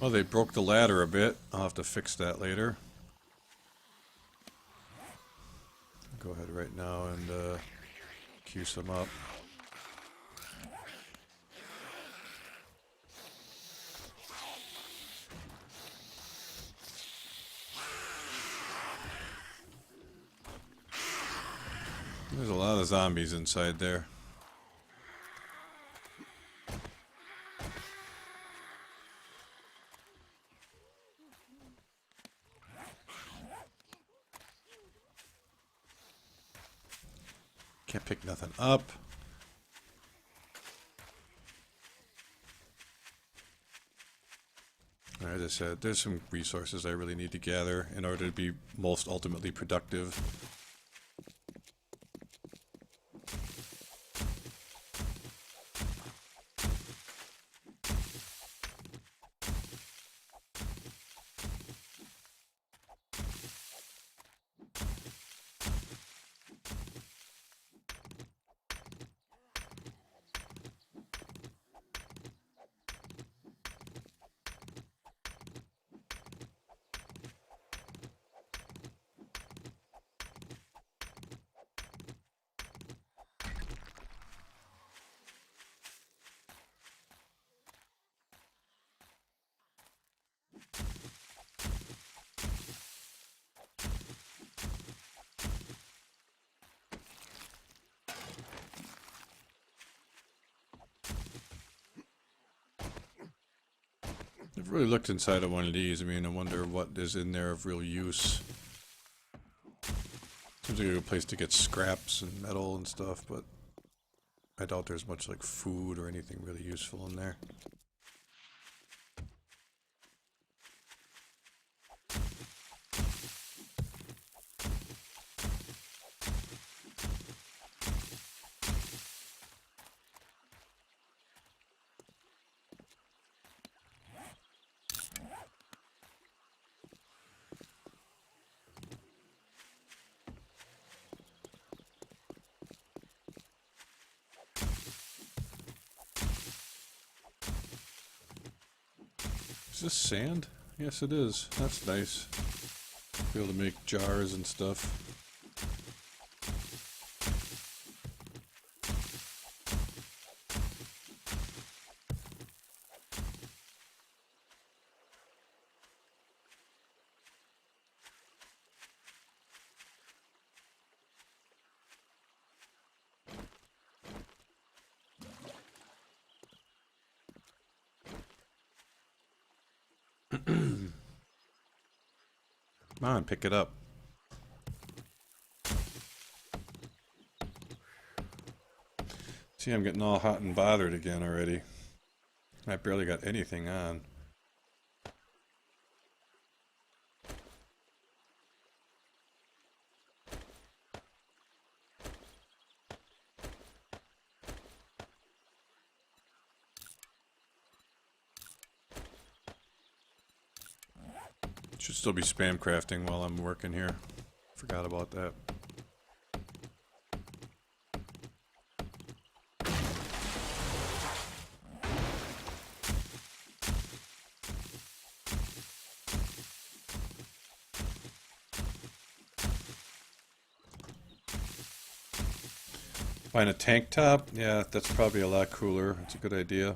Well, they broke the ladder a bit. I'll have to fix that later. Go ahead right now and queue some up. There's a lot of zombies inside there. Can't pick nothing up. As I said, there's some resources I really need to gather in order to be most ultimately productive. I've really looked inside of one of these. I mean, I wonder what is in there of real use. Seems like a good place to get scraps and metal and stuff, but I doubt there's much like food or anything really useful in there. Is this sand? Yes, it is. That's nice. Be able to make jars and stuff. Come on, pick it up. See, I'm getting all hot and bothered again already. I barely got anything on. Should still be spam crafting while I'm working here. Forgot about that. Find a tank top? Yeah, that's probably a lot cooler. It's a good idea.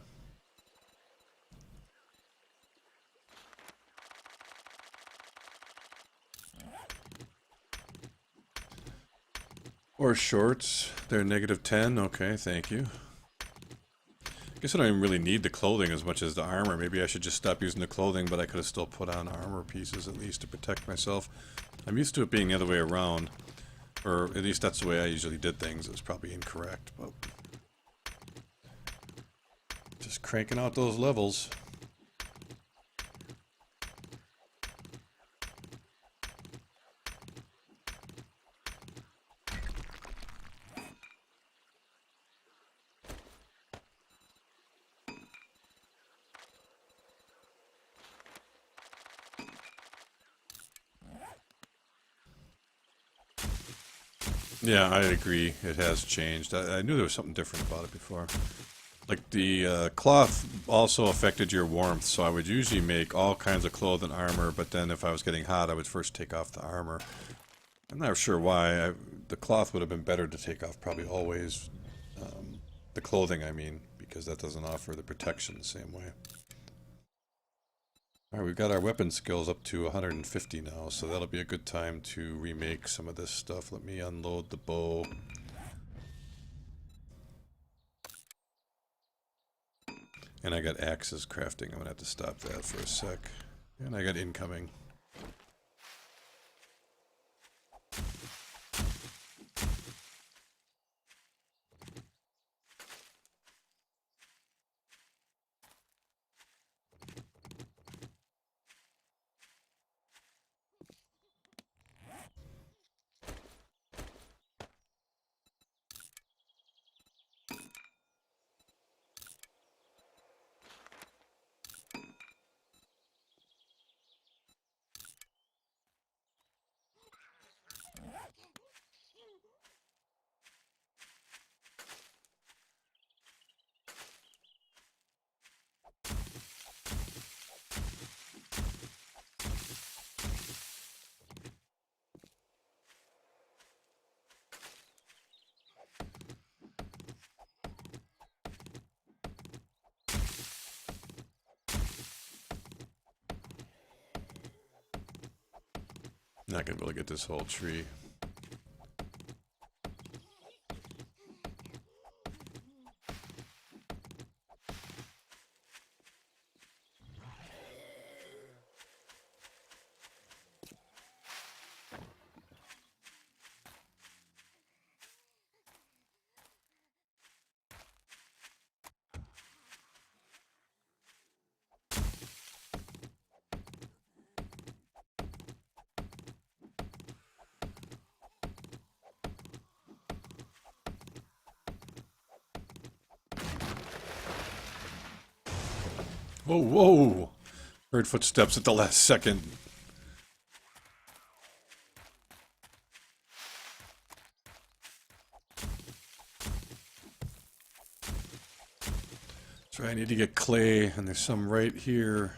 Or shorts. They're -10. Okay, thank you. I guess I don't even really need the clothing as much as the armor. Maybe I should just stop using the clothing, but I could have still put on armor pieces at least to protect myself. I'm used to it being the other way around. Or at least that's the way I usually did things. It was probably incorrect, but... just cranking out those levels. Yeah, I agree. It has changed. I knew there was something different about it before. Like the cloth also affected your warmth, so I would usually make all kinds of clothes and armor, but then if I was getting hot, I would first take off the armor. I'm not sure why. The cloth would have been better to take off probably always. The clothing, I mean, because that doesn't offer the protection the same way. Alright, we've got our weapon skills up to 150 now, so that'll be a good time to remake some of this stuff. Let me unload the bow. And I got axes crafting. I'm gonna have to stop that for a sec. And I got incoming. Not gonna be able to get this whole tree. Whoa, whoa! Heard footsteps at the last second. So I need to get clay, and there's some right here.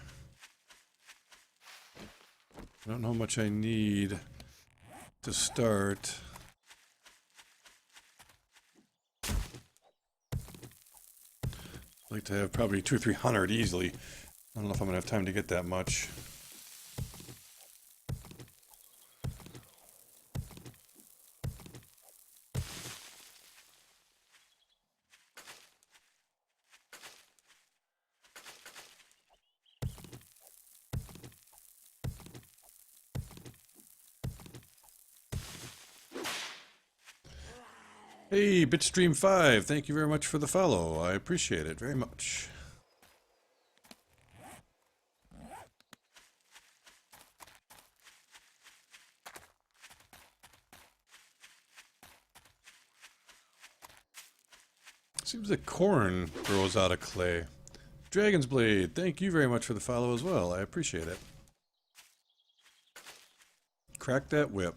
I don't know how much I need to start. I'd like to have probably 200 or 300 easily. I don't know if I'm gonna have time to get that much. Hey, Bitstream5, thank you very much for the follow. I appreciate it very much. Seems that corn grows out of clay. Dragon's Blade, thank you very much for the follow as well. I appreciate it. Crack that whip.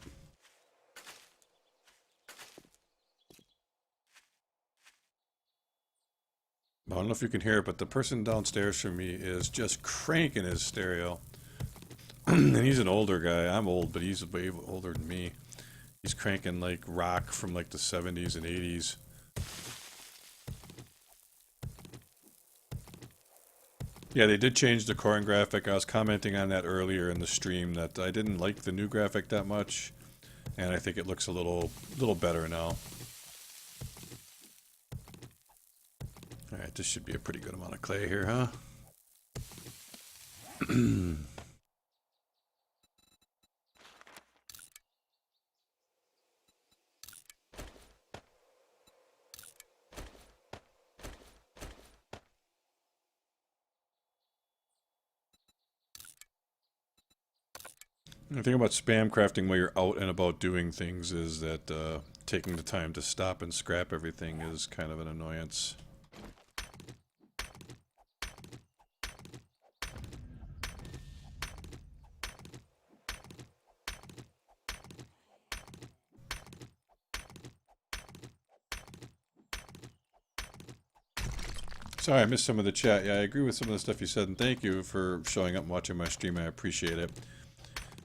I don't know if you can hear it, but the person downstairs from me is just cranking his stereo. And he's an older guy. I'm old, but he's way older than me. He's cranking like rock from like the 70s and 80s. Yeah, they did change the corn graphic. I was commenting on that earlier in the stream that I didn't like the new graphic that much, and I think it looks a little better now. Alright, this should be a pretty good amount of clay here, huh? The thing about spam crafting while you're out and about doing things is that taking the time to stop and scrap everything is kind of an annoyance. Sorry, I missed some of the chat. Yeah, I agree with some of the stuff you said, and thank you for showing up and watching my stream. I appreciate it.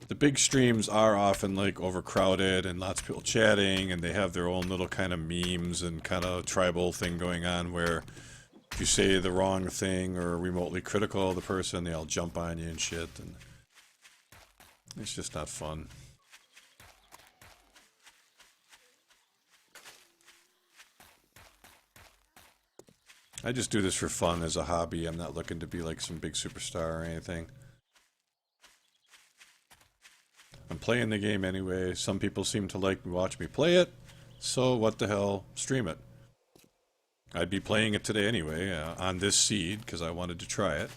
The big streams are often like overcrowded and lots of people chatting, and they have their own little kind of memes and kind of tribal thing going on where if you say the wrong thing or remotely critical of the person, they all jump on you and shit, and it's just not fun. I just do this for fun as a hobby. I'm not looking to be like some big superstar or anything. I'm playing the game anyway. Some people seem to like watch me play it, so what the hell, stream it. I'd be playing it today anyway, on this seed, because I wanted to try it.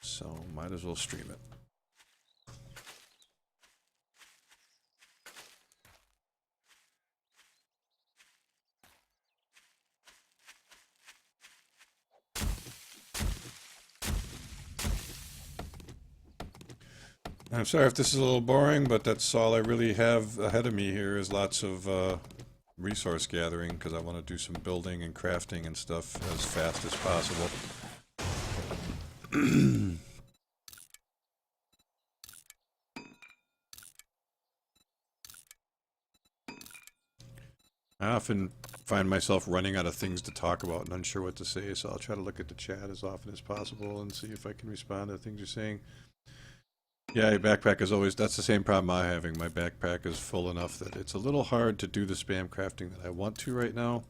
So, might as well stream it. I'm sorry if this is a little boring, but that's all I really have ahead of me here is lots of resource gathering, because I want to do some building and crafting and stuff as fast as possible. I often find myself running out of things to talk about and unsure what to say, so I'll try to look at the chat as often as possible and see if I can respond to things you're saying. Yeah, your backpack is always, that's the same problem I'm having. My backpack is full enough that it's a little hard to do the spam crafting that I want to right now.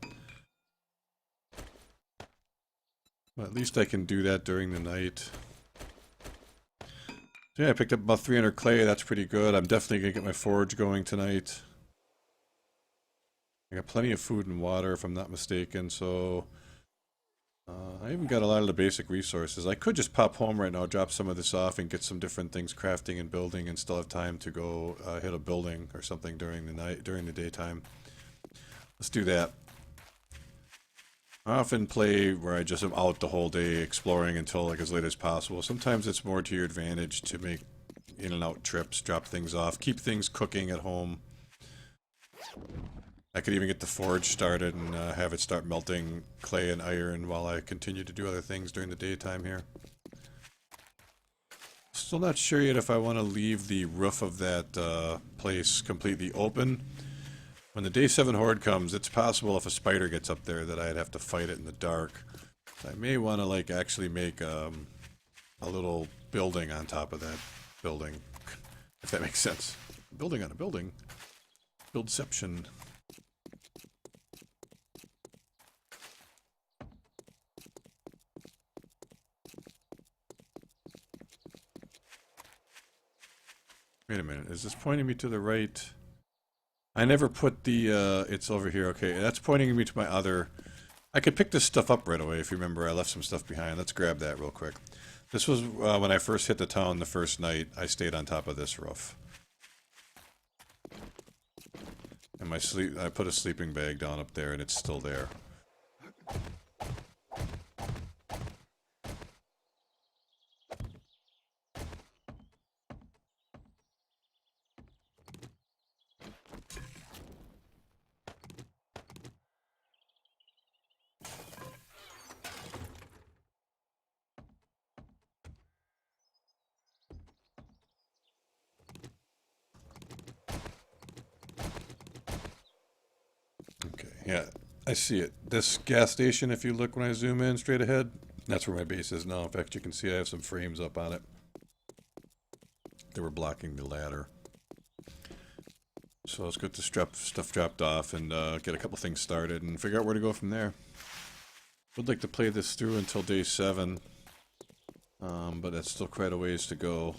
But at least I can do that during the night. So yeah, I picked up about 300 clay, that's pretty good. I'm definitely going to get my forge going tonight. I got plenty of food and water if I'm not mistaken, so... I even got a lot of the basic resources. I could just pop home right now, drop some of this off, and get some different things crafting and building, and still have time to go hit a building or something during the night, during the daytime. Let's do that. I often play where I just am out the whole day exploring until like as late as possible. Sometimes it's more to your advantage to make in and out trips, drop things off, keep things cooking at home. I could even get the forge started and have it start melting clay and iron while I continue to do other things during the daytime here. Still not sure yet if I want to leave the roof of that place completely open. When the day 7 horde comes, it's possible if a spider gets up there that I'd have to fight it in the dark. I may want to like actually make a little building on top of that building, if that makes sense. Building on a building. Buildception. Wait a minute, is this pointing me to the right? I never put the, it's over here, okay, that's pointing me to my other... I could pick this stuff up right away if you remember, I left some stuff behind. Let's grab that real quick. This was when I first hit the town the first night, I stayed on top of this roof. And I put a sleeping bag down up there and it's still there. Yeah, I see it. This gas station, if you look when I zoom in straight ahead, that's where my base is now. In fact, you can see I have some frames up on it. They were blocking the ladder. So let's get the stuff dropped off and get a couple things started and figure out where to go from there. Would like to play this through until day 7, but that's still quite a ways to go.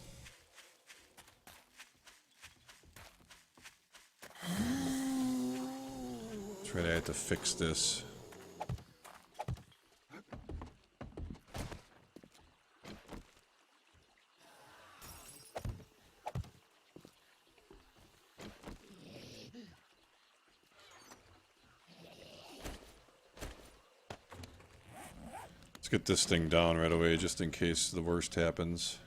That's right, I had to fix this. Let's get this thing down right away just in case the worst happens.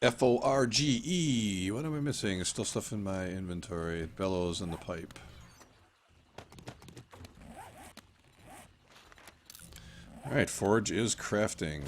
F-O-R-G-E. What am I missing? There's still stuff in my inventory. Bellows and the pipe. Alright, forge is crafting.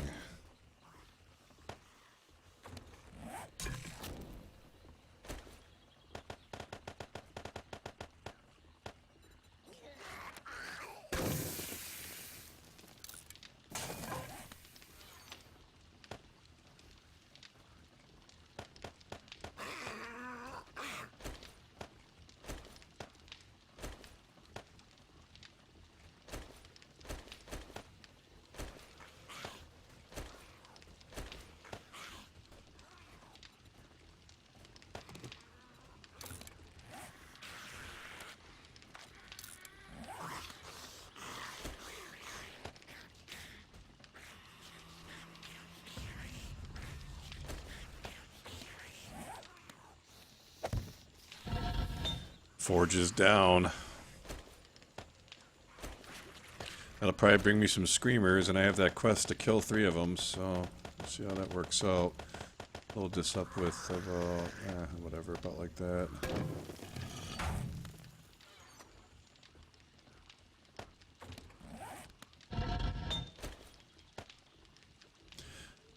Forge is down. That'll probably bring me some screamers, and I have that quest to kill 3 of them, so let's see how that works out. Load this up with whatever, about like that.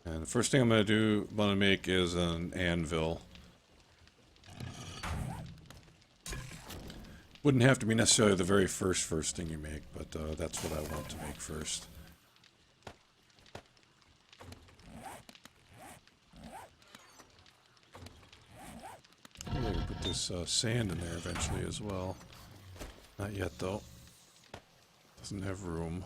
And the first thing I'm going to make is an anvil. Wouldn't have to be necessarily the very first thing you make, but that's what I want to make first. I'm going to put this sand in there eventually as well. Not yet though. Doesn't have room.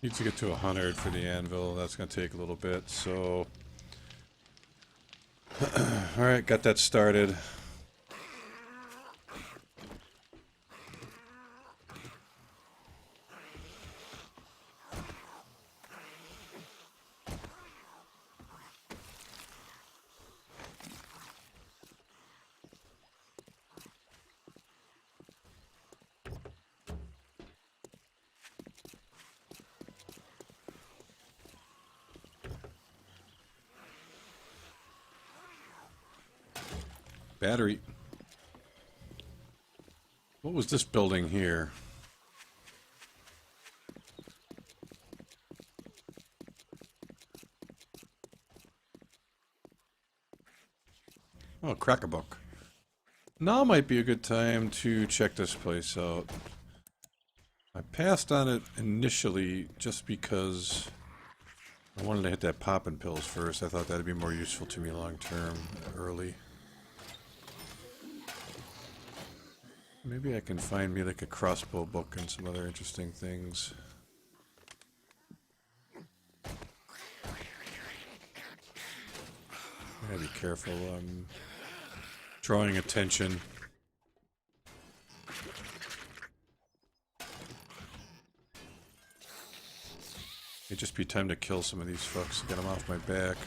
Need to get to 100 for the anvil. That's going to take a little bit, so... Alright, got that started. Battery. What was this building here? Oh, crack-a-book. Now might be a good time to check this place out. I passed on it initially just because I wanted to hit that poppin' pills first. I thought that'd be more useful to me long term, early. Maybe I can find me like a crossbow book and some other interesting things. Gotta be careful. I'm drawing attention. It'd just be time to kill some of these fucks, get them off my back.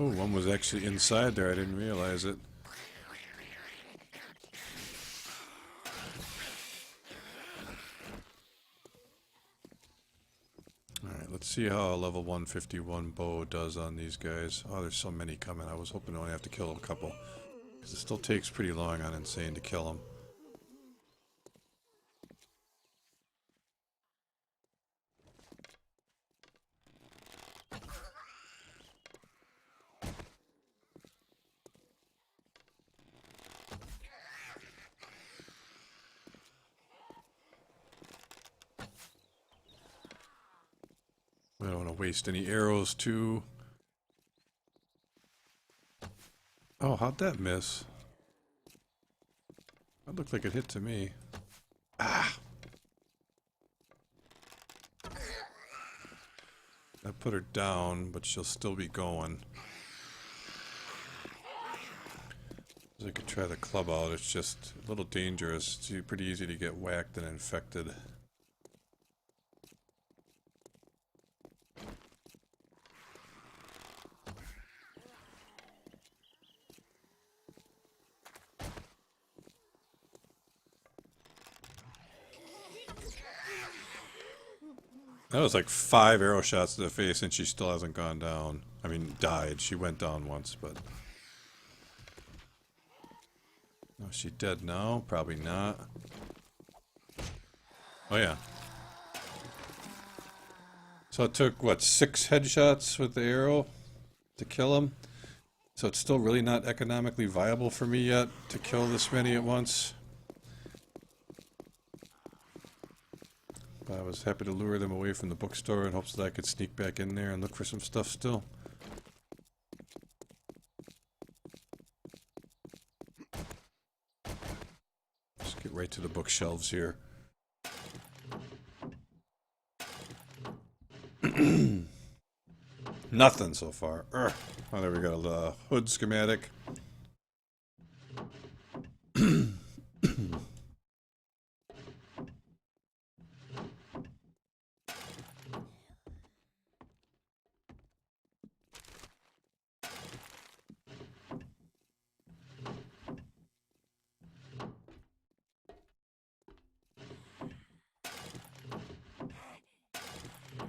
Oh, one was actually inside there, I didn't realize it. Alright, let's see how a level 151 bow does on these guys. Oh, there's so many coming. I was hoping to only have to kill a couple. Because it still takes pretty long on Insane to kill them. I don't want to waste any arrows, too. Oh, how'd that miss? That looked like it hit to me. Ah! I put her down, but she'll still be going. I could try the club out. It's just a little dangerous. It's pretty easy to get whacked and infected. That was like 5 arrow shots to the face, and she still hasn't gone down. I mean, died. She went down once, but... Oh, is she dead now? Probably not. Oh, yeah. So it took, what, 6 headshots with the arrow to kill him? So it's still really not economically viable for me yet to kill this many at once. But I was happy to lure them away from the bookstore in hopes that I could sneak back in there and look for some stuff still. Just get right to the bookshelves here. Nothing so far. Urgh. Oh, there we go. The hood schematic.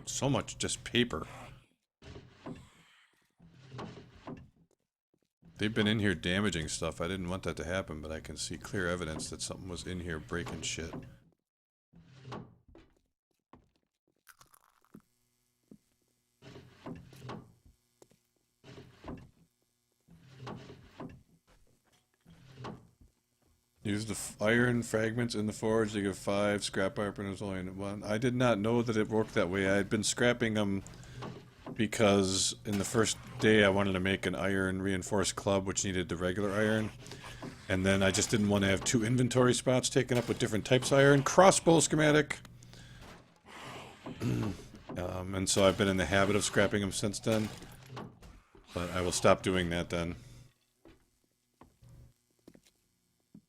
So much just paper. They've been in here damaging stuff. I didn't want that to happen, but I can see clear evidence that something was in here breaking shit. Use the iron fragments in the forge to give 5. Scrap iron is only 1. I did not know that it worked that way. I had been scrapping them because in the first day I wanted to make an iron reinforced club which needed the regular iron. And then I just didn't want to have 2 inventory spots taken up with different types of iron. Crossbow schematic! And so I've been in the habit of scrapping them since then. But I will stop doing that then.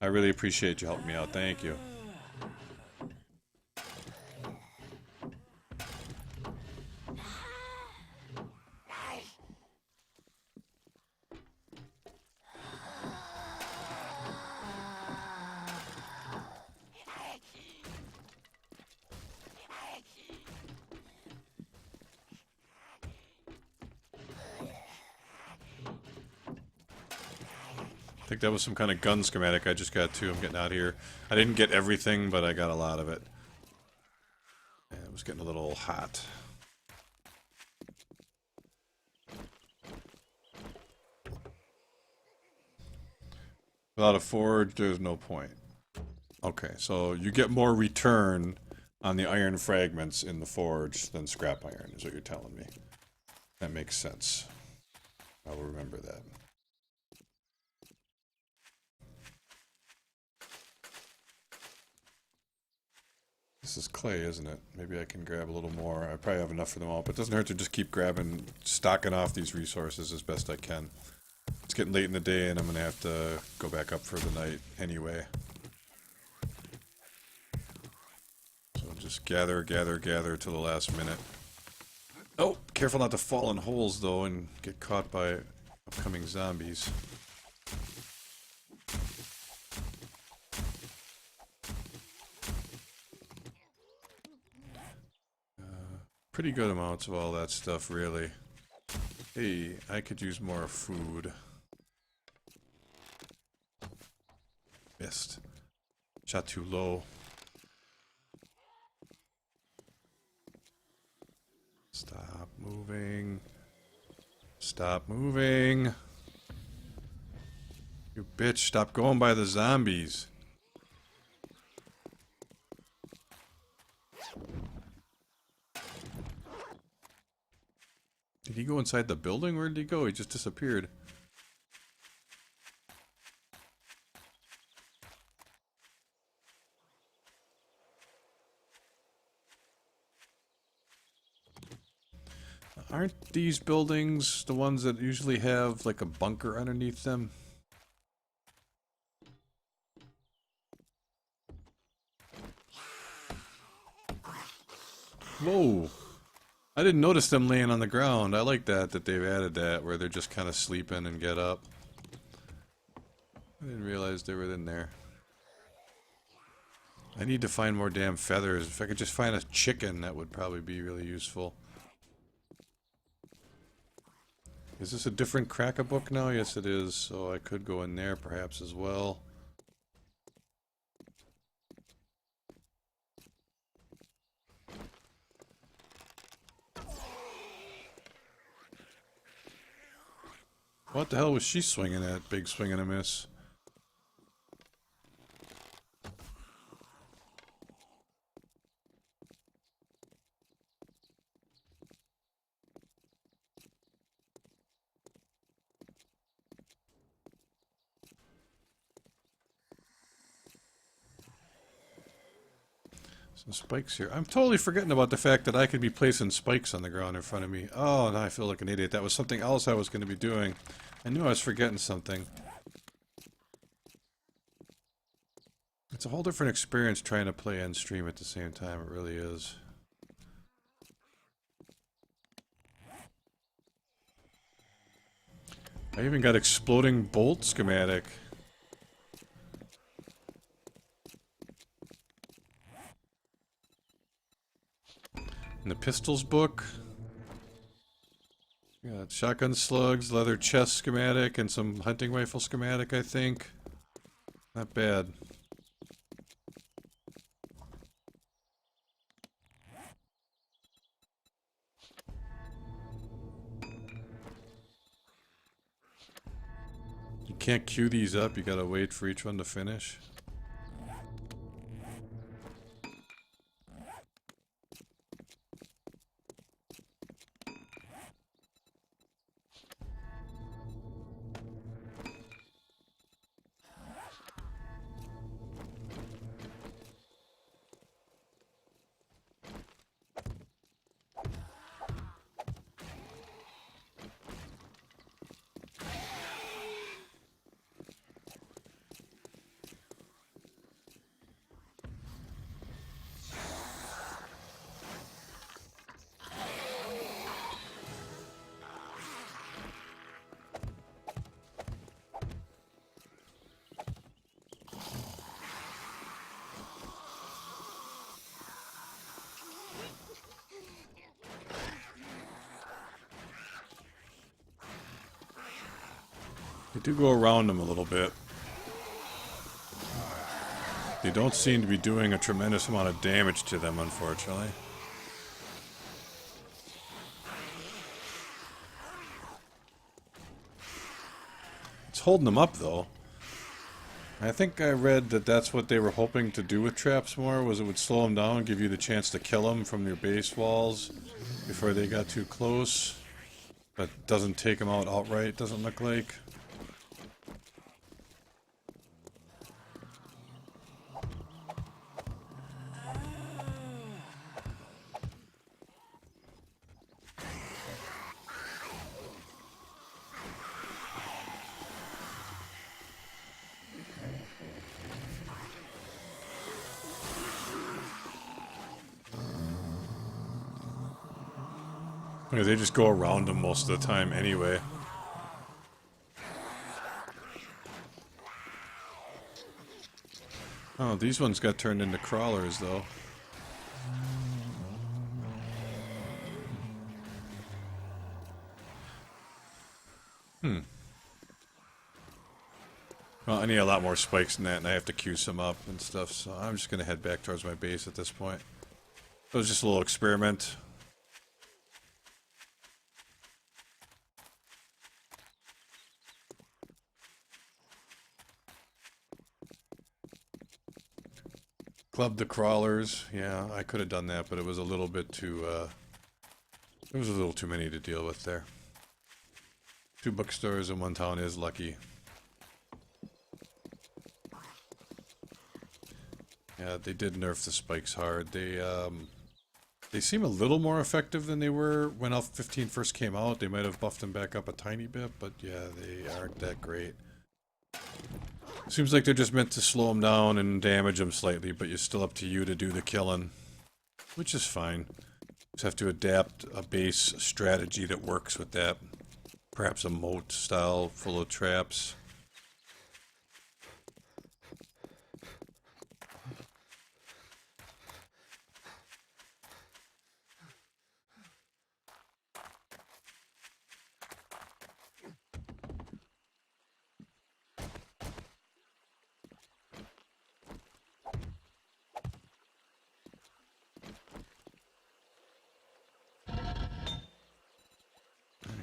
I really appreciate you helping me out. Thank you. I think that was some kind of gun schematic. I just got 2. I'm getting out of here. I didn't get everything, but I got a lot of it. And it was getting a little hot. Without a forge, there's no point. Okay, so you get more return on the iron fragments in the forge than scrap iron, is what you're telling me. That makes sense. I will remember that. This is clay, isn't it? Maybe I can grab a little more. I probably have enough for them all, but it doesn't hurt to just keep grabbing, stocking off these resources as best I can. It's getting late in the day and I'm going to have to go back up for the night anyway. So just gather till the last minute. Oh, careful not to fall in holes though and get caught by upcoming zombies. Pretty good amounts of all that stuff, really. Hey, I could use more food. Missed. Shot too low. Stop moving. Stop moving. You bitch, stop going by the zombies. Did he go inside the building? Where did he go? He just disappeared. Aren't these buildings the ones that usually have like a bunker underneath them? Whoa! I didn't notice them laying on the ground. I like that they've added that, where they're just kind of sleeping and get up. I didn't realize they were in there. I need to find more damn feathers. If I could just find a chicken, that would probably be really useful. Is this a different Crack-a-Book now? Yes, it is. So I could go in there perhaps as well. What the hell was she swinging at? Big swing and a miss. Some spikes here. I'm totally forgetting about the fact that I could be placing spikes on the ground in front of me. Oh, now I feel like an idiot. That was something else I was going to be doing. I knew I was forgetting something. It's a whole different experience trying to play and stream at the same time. It really is. I even got exploding bolt schematic. In the pistols book. Got shotgun slugs, leather chest schematic, and some hunting rifle schematic, I think. Not bad. You can't queue these up, you gotta wait for each one to finish. They do go around them a little bit. They don't seem to be doing a tremendous amount of damage to them, unfortunately. It's holding them up, though. I think I read that that's what they were hoping to do with traps more, was it would slow them down, give you the chance to kill them from your base walls before they got too close. But doesn't take them out outright, doesn't look like. Because they just go around them most of the time anyway. Oh, these ones got turned into crawlers, though. Well, I need a lot more spikes than that, and I have to queue some up and stuff, so I'm just going to head back towards my base at this point. It was just a little experiment. Club the crawlers. Yeah, I could have done that, but it was a little bit too, it was a little too many to deal with there. 2 bookstores in one town is lucky. Yeah, they did nerf the spikes hard. They seem a little more effective than they were when Alpha 15 first came out. They might have buffed them back up a tiny bit, but yeah, they aren't that great. Seems like they're just meant to slow them down and damage them slightly, but it's still up to you to do the killing, which is fine. Just have to adapt a base strategy that works with that. Perhaps a moat style full of traps.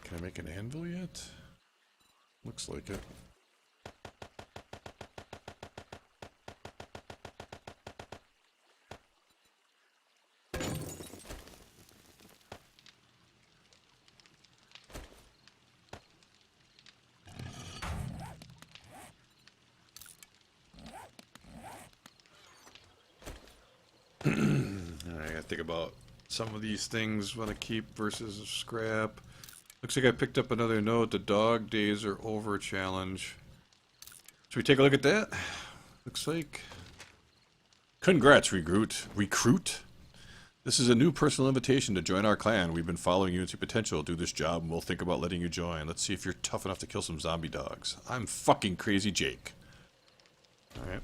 Can I make an anvil yet? Looks like it. I gotta think about some of these things want to keep versus scrap. Looks like I picked up another note. The dog days are over challenge. Should we take a look at that? Looks like. Congrats, recruit. This is a new personal invitation to join our clan. We've been following you into your potential. Do this job and we'll think about letting you join. Let's see if you're tough enough to kill some zombie dogs. I'm fucking Crazy Jake. Alright.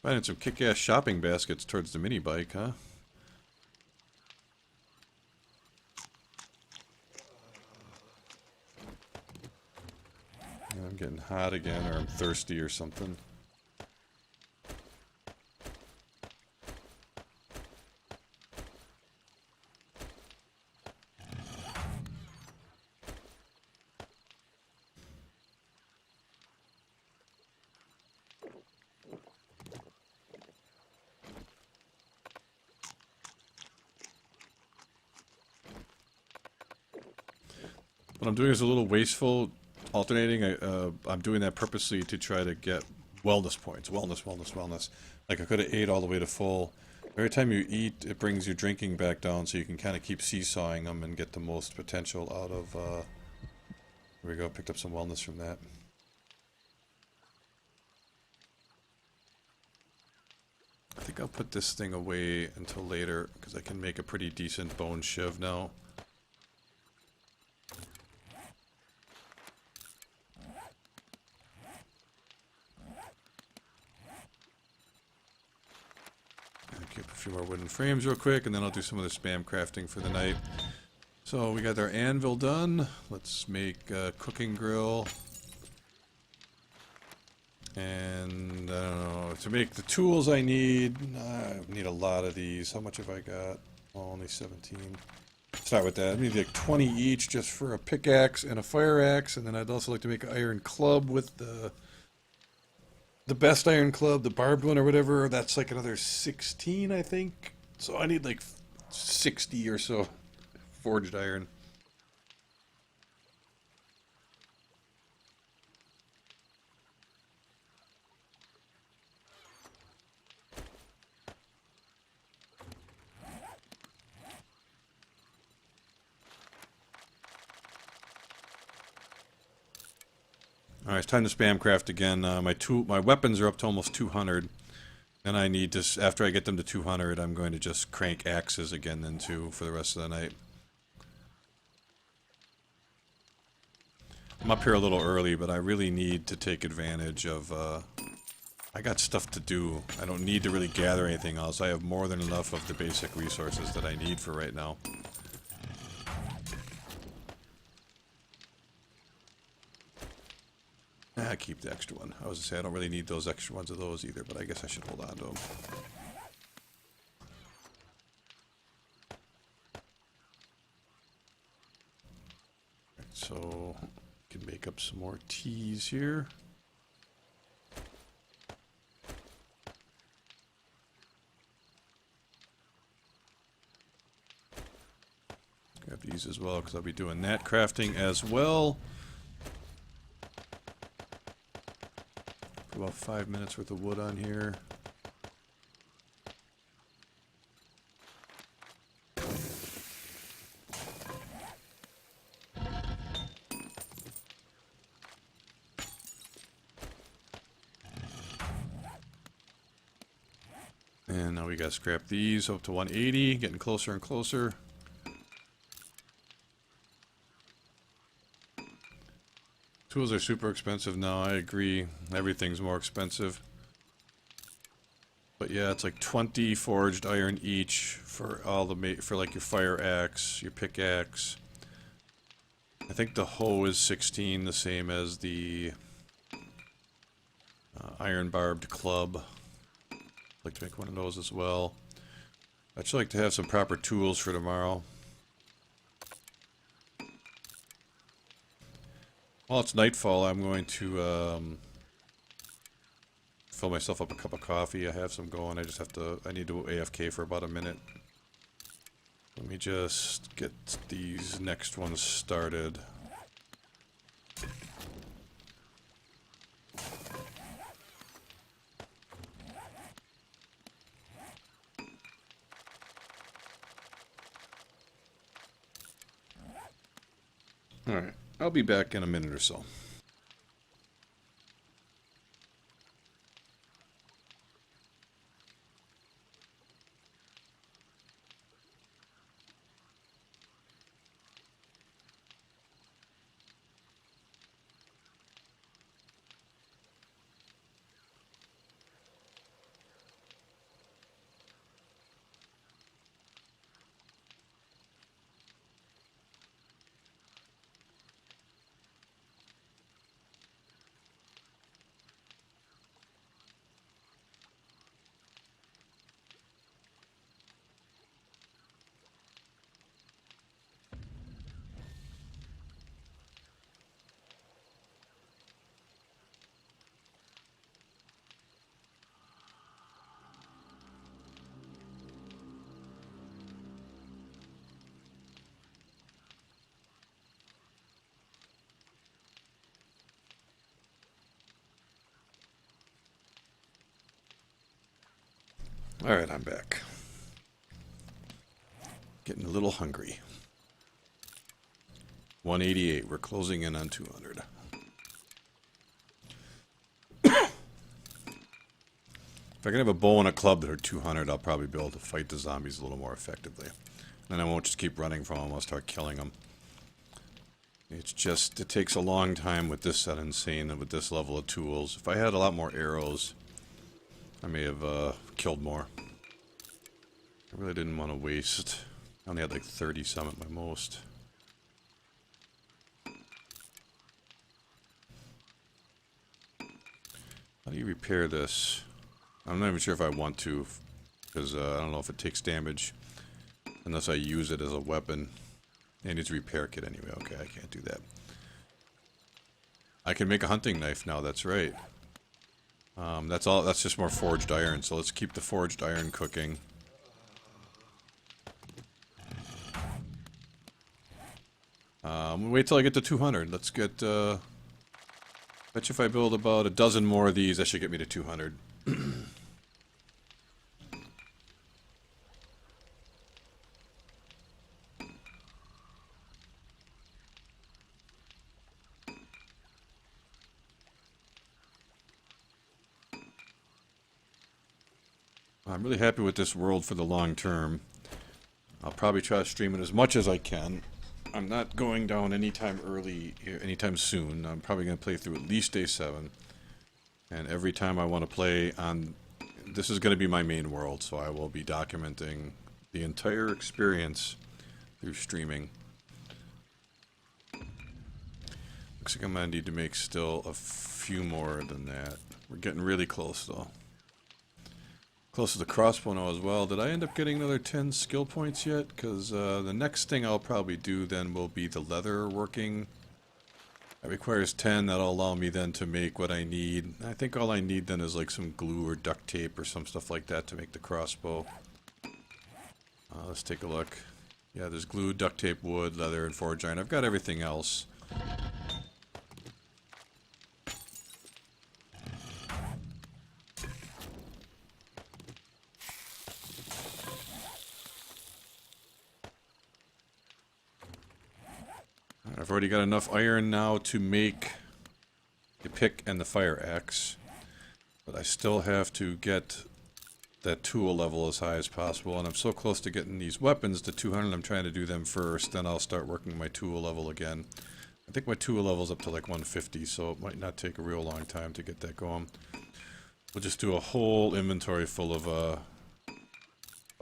Finding some kick-ass shopping baskets towards the mini bike, huh? I'm getting hot again, or I'm thirsty or something. What I'm doing is a little wasteful, alternating. I'm doing that purposely to try to get wellness points. Wellness. Like I could have ate all the way to full. Every time you eat, it brings your drinking back down, so you can kind of keep seesawing them and get the most potential out of. Here we go. Picked up some wellness from that. I think I'll put this thing away until later because I can make a pretty decent bone shiv now. Keep a few more wooden frames real quick, and then I'll do some of the spam crafting for the night. So we got our anvil done. Let's make a cooking grill. And I don't know, to make the tools I need a lot of these. How much have I got? Oh, only 17. Start with that. I need like 20 each just for a pickaxe and a fire axe, and then I'd also like to make an iron club with the best iron club, the barbed one or whatever. That's like another 16, I think. So I need like 60 or so forged iron. Alright, it's time to spam craft again. My weapons are up to almost 200. And I need to, after I get them to 200, I'm going to just crank axes again then too for the rest of the night. I'm up here a little early, but I really need to take advantage of, I got stuff to do. I don't need to really gather anything else. I have more than enough of the basic resources that I need for right now. I keep the extra one. I was gonna say I don't really need those extra ones of those either, but I guess I should hold on to them. Right, so we can make up some more teas here. Grab these as well because I'll be doing that crafting as well. About 5 minutes worth of wood on here. And now we gotta scrap these up to 180, getting closer and closer. Tools are super expensive now, I agree. Everything's more expensive. But yeah, it's like 20 forged iron each for all the for like your fire axe, your pickaxe. I think the hoe is 16, the same as the iron barbed club. I'd like to make one of those as well. I'd just like to have some proper tools for tomorrow. While it's nightfall, I'm going to fill myself up a cup of coffee. I have some going. I need to AFK for about a minute. Let me just get these next ones started. Alright, I'll be back in a minute or so. Alright, I'm back. Getting a little hungry. 188, we're closing in on 200. If I can have a bow and a club that are 200, I'll probably be able to fight the zombies a little more effectively. Then I won't just keep running from them, I'll start killing them. It's just, it takes a long time with this set insane and with this level of tools. If I had a lot more arrows, I may have killed more. I really didn't want to waste. I only had like 30 some at my most. How do you repair this? I'm not even sure if I want to, because I don't know if it takes damage unless I use it as a weapon. It needs a repair kit anyway. Okay, I can't do that. I can make a hunting knife now, that's right. That's all. That's just more forged iron, so let's keep the forged iron cooking. Wait till I get to 200. Let's get, bet you if I build about a dozen more of these, that should get me to 200. I'm really happy with this world for the long term. I'll probably try to stream it as much as I can. I'm not going down anytime soon. I'm probably going to play through at least day 7. And every time I want to play on... This is going to be my main world, so I will be documenting the entire experience through streaming. Looks like I'm going to need to make still a few more than that. We're getting really close, though. Close to the crossbow now as well. Did I end up getting another 10 skill points yet? Because the next thing I'll probably do then will be the leather working. That requires 10. That'll allow me then to make what I need. I think all I need then is like some glue or duct tape or some stuff like that to make the crossbow. Let's take a look. Yeah, there's glue, duct tape, wood, leather, and forged iron. I've got everything else. I've already got enough iron now to make the pick and the fire axe, but I still have to get that tool level as high as possible, and I'm so close to getting these weapons to 200. I'm trying to do them first, then I'll start working my tool level again. I think my tool level's up to like 150, so it might not take a real long time to get that going. We'll just do a whole inventory full of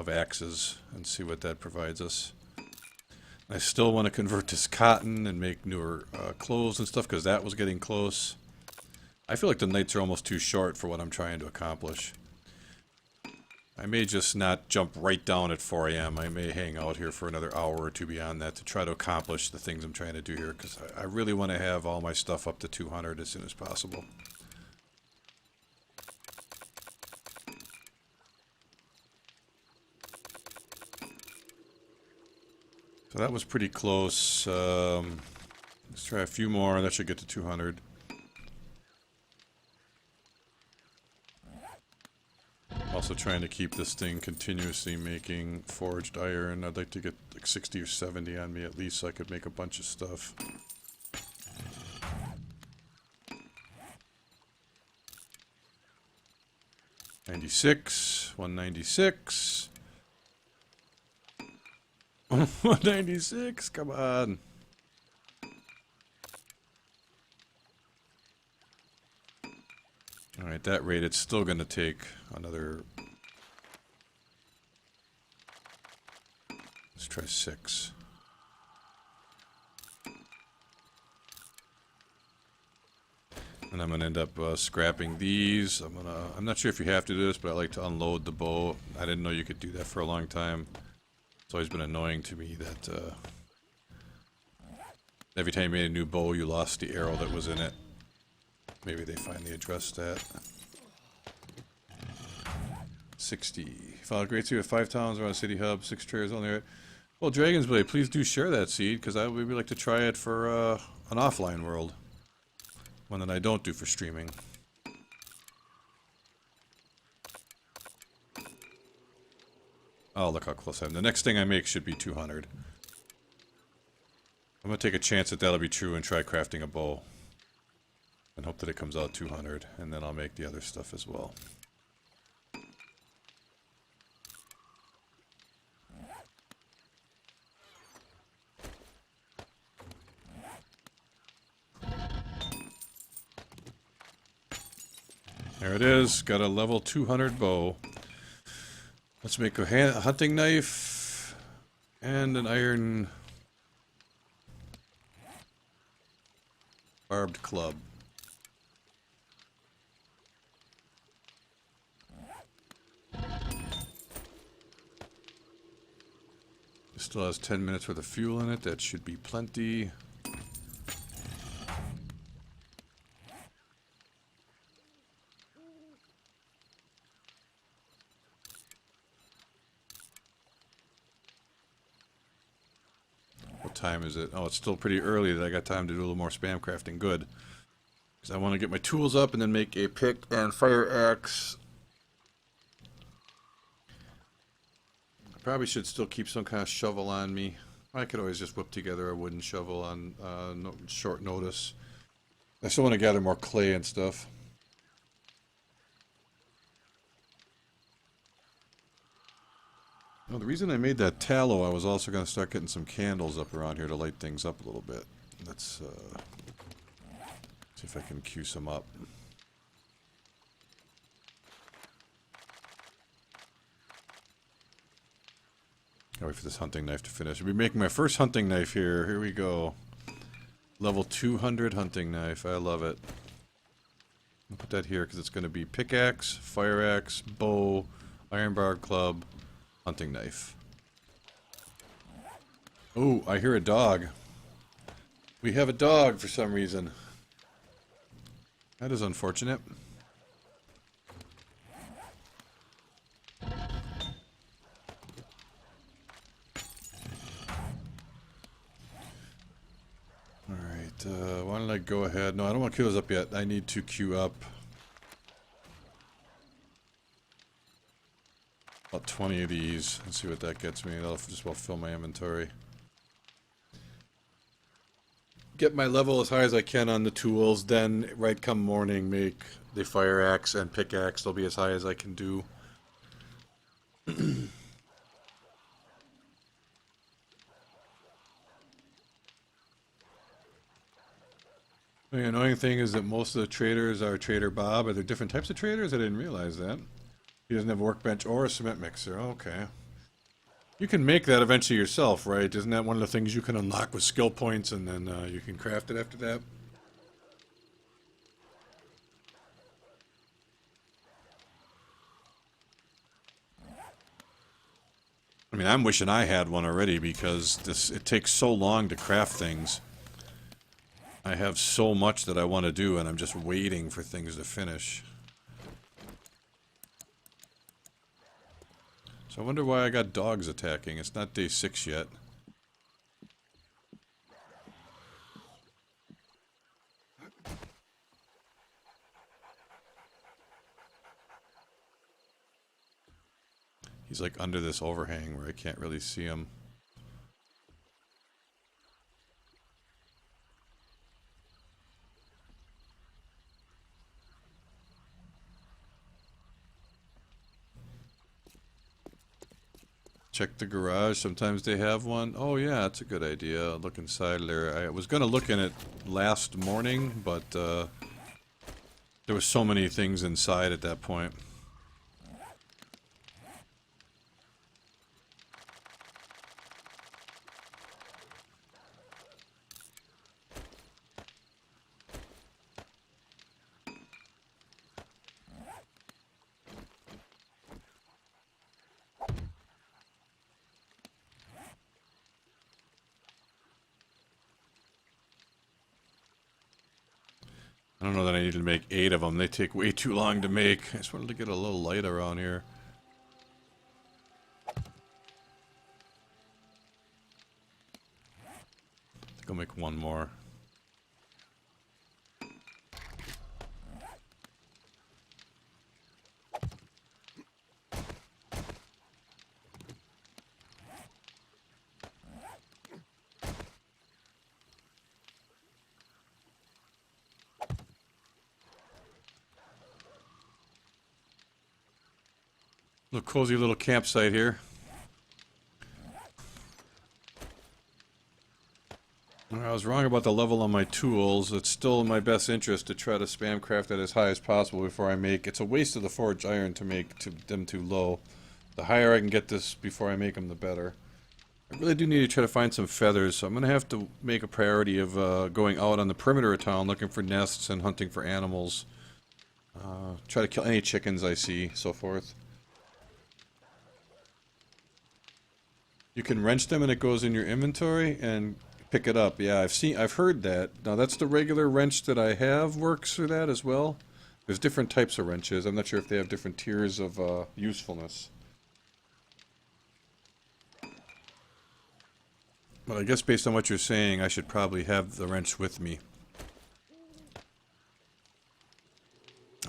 axes and see what that provides us. I still want to convert this cotton and make newer clothes and stuff because that was getting close. I feel like the nights are almost too short for what I'm trying to accomplish. I may just not jump right down at 4 a.m. I may hang out here for another hour or two beyond that to try to accomplish the things I'm trying to do here because I really want to have all my stuff up to 200 as soon as possible. So that was pretty close. Let's try a few more. That should get to 200. Also trying to keep this thing continuously making forged iron. I'd like to get like 60 or 70 on me at least so I could make a bunch of stuff. $96, $196. 196, come on. Alright, at that rate, it's still going to take another... Let's try 6. And I'm going to end up scrapping these. I'm not sure if you have to do this, but I like to unload the bow. I didn't know you could do that for a long time. It's always been annoying to me that every time you made a new bow, you lost the arrow that was in it. Maybe they finally addressed that. 60. Follow great seed with 5 towns around City Hub, 6 traders on there. Well, Dragon's Blade, please do share that seed, because I would really like to try it for an offline world. One that I don't do for streaming. Oh, look how close I am. The next thing I make should be 200. I'm going to take a chance that that'll be true and try crafting a bow. And hope that it comes out 200. And then I'll make the other stuff as well. There it is. Got a level 200 bow. Let's make a hunting knife and an iron barbed club. It still has 10 minutes worth of fuel in it. That should be plenty. Time is it? Oh, it's still pretty early that I got time to do a little more spam crafting. Good. Because I want to get my tools up and then make a pick and fire axe. I probably should still keep some kind of shovel on me. I could always just whip together a wooden shovel on short notice. I still want to gather more clay and stuff. Well, the reason I made that tallow, I was also going to start getting some candles up around here to light things up a little bit. Let's see if I can cue some up. I'll wait for this hunting knife to finish. I'll be making my first hunting knife here. Here we go. Level 200 hunting knife. I love it. I'll put that here because it's going to be pickaxe, fire axe, bow, iron bar club, hunting knife. Oh, I hear a dog. We have a dog for some reason. That is unfortunate. Alright, why don't I go ahead? No, I don't want to queue those up yet. I need to queue up about 20 of these and see what that gets me. That'll just about fill my inventory. Get my level as high as I can on the tools, then right come morning make the fire axe and pickaxe. They'll be as high as I can do. The annoying thing is that most of the traders are Trader Bob. Are there different types of traders? I didn't realize that. He doesn't have a workbench or a cement mixer. Okay. You can make that eventually yourself, right? Isn't that one of the things you can unlock with skill points, and then you can craft it after that? I mean, I'm wishing I had one already because it takes so long to craft things. I have so much that I want to do, and I'm just waiting for things to finish. So I wonder why I got dogs attacking. It's not day 6 yet. He's like under this overhang where I can't really see him. Check the garage. Sometimes they have one. Oh yeah, that's a good idea. Look inside there. I was gonna look in it last morning, but there was so many things inside at that point. I don't know that I need to make 8 of them. They take way too long to make. I just wanted to get a little light around here. I think I'll make one more. Little cozy little campsite here. I was wrong about the level on my tools. It's still in my best interest to try to spam craft that as high as possible before I make. It's a waste of the forged iron to make them too low. The higher I can get this before I make them, the better. I really do need to try to find some feathers, so I'm going to have to make a priority of going out on the perimeter of town looking for nests and hunting for animals. Try to kill any chickens I see, so forth. You can wrench them and it goes in your inventory and pick it up. Yeah, I've heard that. Now that's the regular wrench that I have works for that as well. There's different types of wrenches. I'm not sure if they have different tiers of usefulness. But I guess based on what you're saying, I should probably have the wrench with me.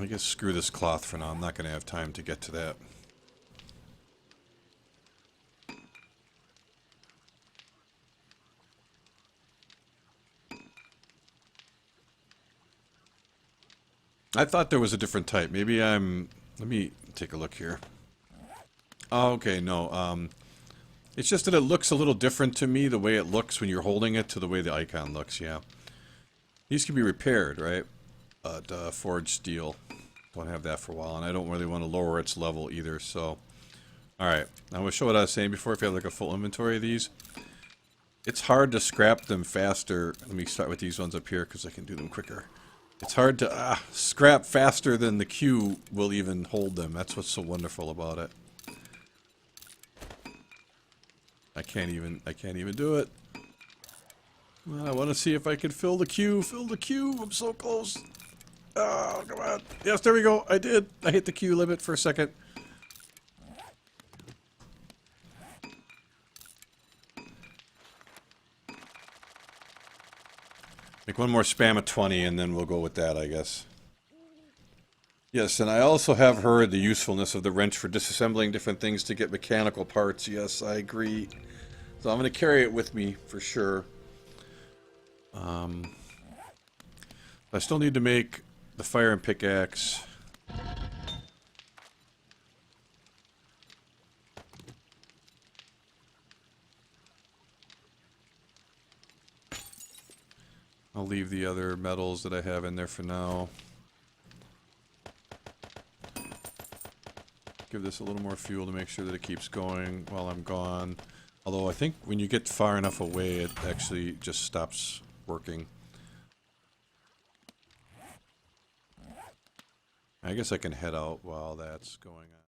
I guess screw this cloth for now. I'm not going to have time to get to that. I thought there was a different type. Maybe I'm... Let me take a look here. Oh, okay, no. It's just that it looks a little different to me, the way it looks when you're holding it to the way the icon looks, yeah. These can be repaired, right? Forged steel. Don't have that for a while, and I don't really want to lower its level either, so... Alright, now I'm going to show what I was saying before. If you have like a full inventory of these, it's hard to scrap them faster. Let me start with these ones up here, because I can do them quicker. It's hard to scrap faster than the queue will even hold them. That's what's so wonderful about it. I can't even do it. Well, I want to see if I can fill the queue. Fill the queue. I'm so close. Oh, come on. Yes, there we go. I did. I hit the queue limit for a second. Make one more spam of 20 and then we'll go with that, I guess. Yes, and I also have heard the usefulness of the wrench for disassembling different things to get mechanical parts. Yes, I agree. So I'm going to carry it with me for sure. I still need to make the fire and pickaxe. I'll leave the other metals that I have in there for now. give this a little more fuel to make sure that it keeps going while I'm gone. Although I think when you get far enough away, it actually just stops working. I guess I can head out while that's going on.